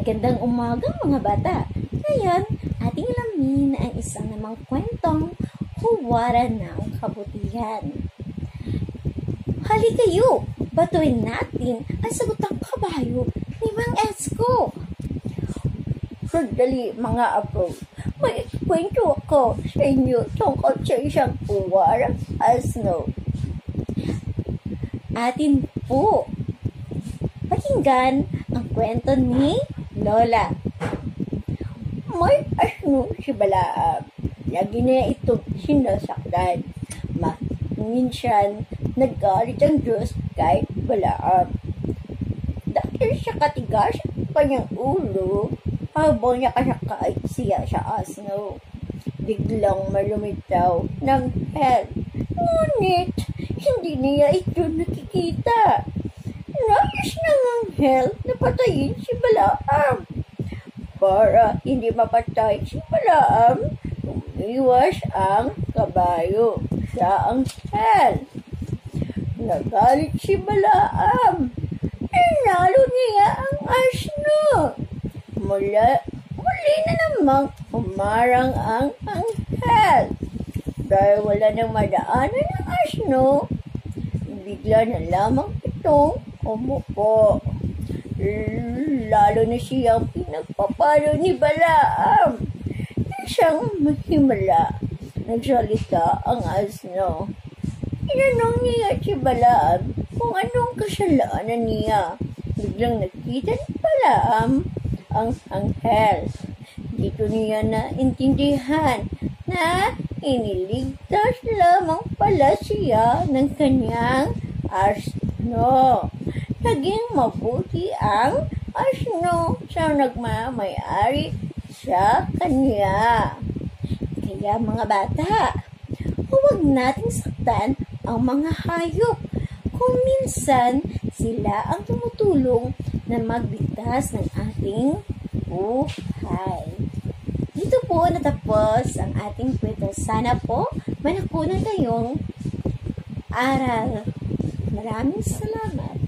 Magandang umaga mga bata! Ngayon, ating alamin ang isang namang kwentong huwaran ng kabutihan. Halika kayo! Batuin natin ang sagutan kabayo ni Mang Esko. Sandali mga apo, may kwento ako sa inyo tungkol sa isang huwarang asno. Atin po. Pakinggan ang kwento ni Lola. May asno si Balaam. Lagi niya itong sinasaktan. Minsan, naggalit ang Diyos kay Balaam. Dahil sa katigas ang kanyang ulo, habang nakasakay siya sa asno, biglang malumitaw ng hell. Ngunit, hindi niya ito nakikita. Nais ng anghel na patayin si Balaam. Para hindi mapatay si Balaam, umiwas ang kabayo sa anghel. Nagalit si Balaam. Inalo niya ang asno. Muli na namang umarang ang anghel. Dahil wala nang madaanan ng asno, bigla na lamang itong umupo. Lalo na siyang pinagpapalo ni Balaam. Isang mahimala, nagsalita ang asno. Inanong niya si Balaam kung anong kasalanan niya. Biglang nakita ni Balaam ang anghel. Dito niya naintindihan na iniligtas lamang pala siya ng kanyang asno. Naging mabuti ang asno sa nagmamayari sa kanya. Kaya mga bata, huwag nating saktan ang mga hayop kung minsan sila ang tumutulong na magbigtas ng ating buhay. Dito po natapos ang ating kwento. Sana po may nakunan kayong aral. Maraming salamat.